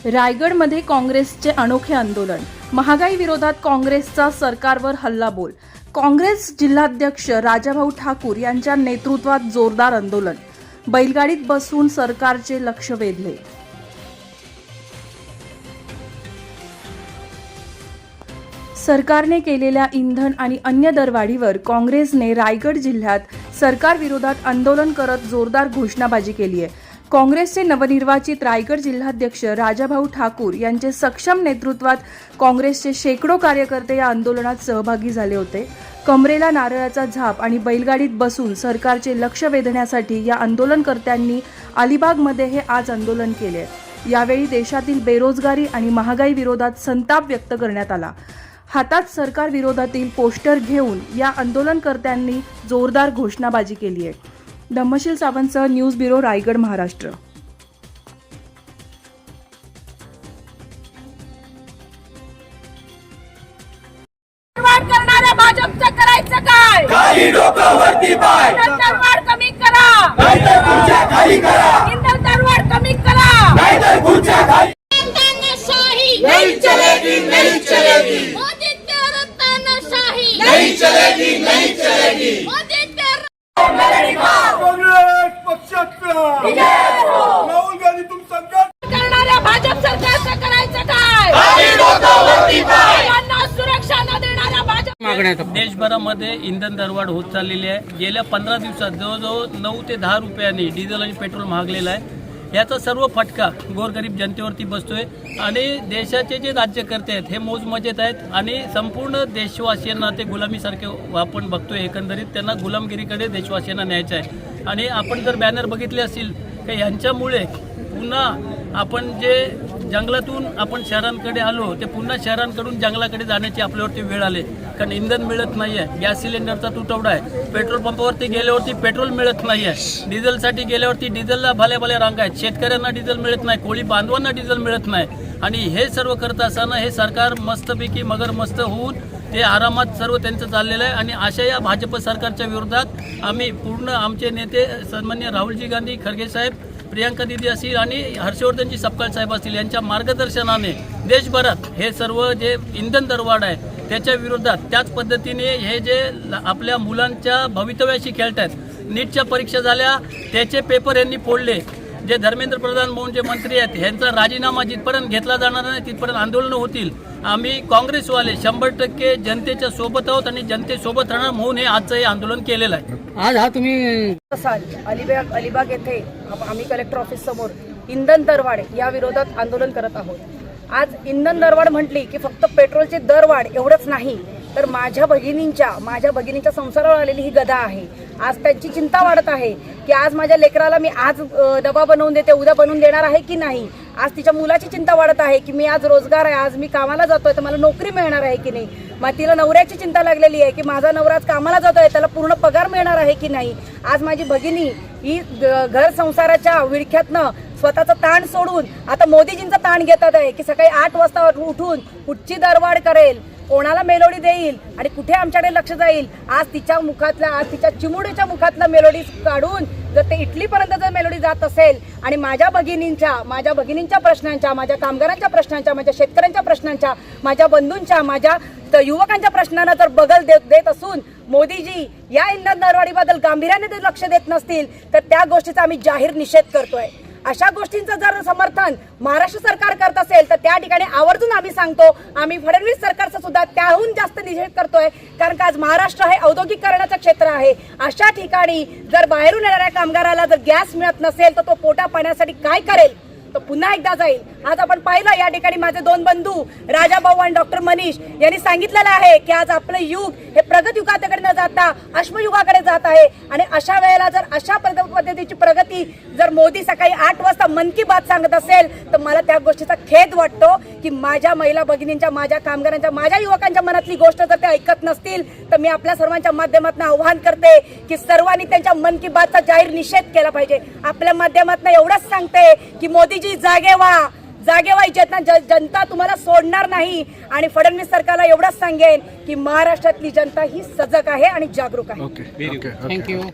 रायगडमध्ये काँग्रेसचे अनोखे आंदोलन. महागाई विरोधात काँग्रेसचा सरकारवर हल्लाबोल. काँग्रेस जिल्हाध्यक्ष राजाभाऊ ठाकूर यांच्या नेतृत्वात जोरदार आंदोलन. बैलगाडीत बसून सरकारचे लक्ष वेधले. सरकारने केलेल्या इंधन आणि अन्य दरवाढीवर काँग्रेसने रायगड जिल्ह्यात सरकार विरोधात आंदोलन करत जोरदार घोषणाबाजी केली आहे. काँग्रेसचे नवनिर्वाचित रायगड जिल्हाध्यक्ष राजाभाऊ ठाकूर यांचे सक्षम नेतृत्वात काँग्रेसचे शेकडो कार्यकर्ते या आंदोलनात सहभागी झाले होते. कमरेला नारळाचा झाप आणि बैलगाडीत बसून सरकारचे लक्ष वेधण्यासाठी या आंदोलनकर्त्यांनी अलिबागमध्ये हे आज आंदोलन केले. यावेळी देशातील बेरोजगारी आणि महागाई विरोधात संताप व्यक्त करण्यात आला. हातात सरकार विरोधातील पोस्टर घेऊन या आंदोलनकर्त्यांनी जोरदार घोषणाबाजी केली आहे. धम्मशील सावंतसह न्यूज ब्युरो, रायगड, महाराष्ट्र. करणाऱ्या भाजपचं करायचं काय? काही डोकावरती पाय. दरवाढ कमी करा, नाहीतर खुर्च्या खाली करा. इंधन दरवाढ कमी करा, नाहीतर खुर्च्या खाली. तानाशाही नहीं चलेगी, नहीं चलेगी. मोदी तेरा तानाशाही नहीं चलेगी, नहीं चलेगी. मोदी तेरा काँग्रेस पक्षाचा राहुल गांधी तुम संकट. करणाऱ्या भाजप सरकारचं करायचं काय? काही डोकावरती पाय. यांना सुरक्षा न देणाऱ्या भाजप. देशभरामध्ये इंधन दरवाढ होत चाललेली आहे. गेल्या 15 दिवसात जवळजवळ 9 ते 10 रुपयांनी डिझेल आणि पेट्रोल महागलेलं आहे. याचा सर्व फटका गोरगरीब जनतेवरती बसतोय आणि देशाचे जे राज्यकर्ते आहेत हे मौजमजेत आहेत आणि संपूर्ण देशवासियांना ते गुलामीसारखे आपण बघतोय. एकंदरीत त्यांना गुलामगिरीकडे देशवासियांना न्यायचं आहे. आणि आपण जर बॅनर बघितले असतील की यांच्यामुळे पुन्हा आपण जे जंगलातून आपण शहरांकडे आलो ते पुन्हा शहरांकडून जंगलाकडे जाण्याची आपल्यावरती वेळ आली. कारण इंधन मिळत नाही आहे, गॅस सिलेंडरचा तुटवडा आहे, पेट्रोल पंपावरती गेल्यावरती पेट्रोल मिळत नाही आहे, डिझेलसाठी गेल्यावरती डिझेलला भल्या रांगा आहेत, शेतकऱ्यांना डिझेल मिळत नाही, कोळी बांधवांना डिझेल मिळत नाही. आणि हे सर्व करत असताना हे सरकार मस्तपैकी मगरमस्त होऊन ते आरामात सर्व त्यांचं चाललेलं आहे. आणि अशा या भाजप सरकारच्या विरोधात आम्ही पूर्ण आमचे नेते सन्माननीय राहुलजी गांधी खरगे साहेब, प्रियंका दिदी असतील आणि हर्षवर्धनजी सपकाळ साहेब असतील यांच्या मार्गदर्शनाने देशभरात हे सर्व जे इंधन दरवाढ आहे त्याच्या विरोधात, त्याच पद्धतीने हे जे आपल्या मुलांच्या भवितव्याशी खेळत आहेत, नीटच्या परीक्षा झाल्या त्याचे पेपर यांनी फोडले, जे धर्मेंद्र प्रधान म्हणून जे मंत्री आहेत यांचा राजीनामा जिथपर्यंत घेतला जाणार नाही तिथपर्यंत आंदोलनं होतील. आम्ही काँग्रेसवाले 100% जनतेच्या सोबत आहोत आणि जनतेसोबत राहणार म्हणून हे आजचं हे आंदोलन केलेलं आहे. आज हा तुम्ही अलिबाग येथे आम्ही कलेक्टर ऑफिस समोर इंधन दरवाढ या विरोधात आंदोलन करत आहोत. आज इंधन दरवाढ म्हटली की फक्त पेट्रोलचे दरवाढ एवढंच नाही तर माझ्या भगिनींच्या संसारावर आलेली ही गदा आहे. आज त्यांची चिंता वाढत आहे की आज माझ्या लेकराला मी आज डबा बनवून देते, उद्या बनवून देणार आहे की नाही. आज तिच्या मुलाची चिंता वाढत आहे की मी आज रोजगार आहे, आज मी कामाला जातोय तर मला नोकरी मिळणार आहे की नाही. मग तिला नवऱ्याची चिंता लागलेली आहे की माझा नवरा आज कामाला जातोय, त्याला पूर्ण पगार मिळणार आहे की नाही. आज माझी भगिनी ही घर संसाराच्या विळख्यातनं स्वतःचा ताण सोडून आता मोदीजींचा ताण घेतात आहे की सकाळी 8 वाजता उठून कुठची दरवाढ करेल, कोणाला मेलोडी देईल आणि कुठे आमच्याकडे लक्ष जाईल. आज तिच्या चिमुडीच्या मुखातला मेलोडी काढून जर ते इटलीपर्यंत जर मेलोडी जात असेल आणि माझ्या भगिनींच्या प्रश्नांच्या, माझ्या कामगारांच्या प्रश्नांच्या, माझ्या शेतकऱ्यांच्या प्रश्नांच्या, माझ्या बंधूंच्या, माझ्या युवकांच्या प्रश्नांना जर बगल देत असून मोदीजी या इंधन दरवाढीबद्दल गांभीर्याने ते लक्ष देत नसतील तर त्या गोष्टीचा आम्ही जाहीर निषेध करतोय. अशा गोष्टींचं जर समर्थन महाराष्ट्र सरकार करत असेल तर त्या ठिकाणी आवर्जून आम्ही सांगतो, आम्ही फडणवीस सरकारचा सुद्धा त्याहून जास्त निषेध करतोय. कारण का आज महाराष्ट्र हे औद्योगिकरणाचं क्षेत्र आहे. अशा ठिकाणी जर बाहेरून येणाऱ्या कामगाराला जर गॅस मिळत नसेल तर तो पोटा पाण्यासाठी काय करेल, तो पुन्हा एकदा जाईल. आज आपण पाहिलं या ठिकाणी माझे 2 बंधू राजाभाऊ आणि डॉक्टर मनीष यांनी सांगितलेलं आहे की आज आपलं युग हे प्रगत युगाकडे न जाता अश्मयुगाकडे जात आहे. आणि अशा वेळेला जर अशा पद्धतीची प्रगती जर मोदी सकाळी 8 वाजता मन की बात सांगत असेल तर मला त्या गोष्टीचा खेद वाटतो की माझ्या महिला भगिनींच्या, माझ्या कामगारांच्या, माझ्या युवकांच्या मनातली गोष्ट जर ते ऐकत नसतील तर मी आपल्या सर्वांच्या माध्यमातून आवाहन करते की सर्वांनी त्यांच्या मन की बातचा जाहीर निषेध केला पाहिजे. आपल्या माध्यमातून एवढंच सांगते की मोदीजी जागे व्हा, जनता तुम्हाला सोडणार नाही. आणि फडणवीस सरकारला एवढंच सांगेन की महाराष्ट्रातली जनता ही सजग आहे आणि जागरूक आहे. थँक्यू.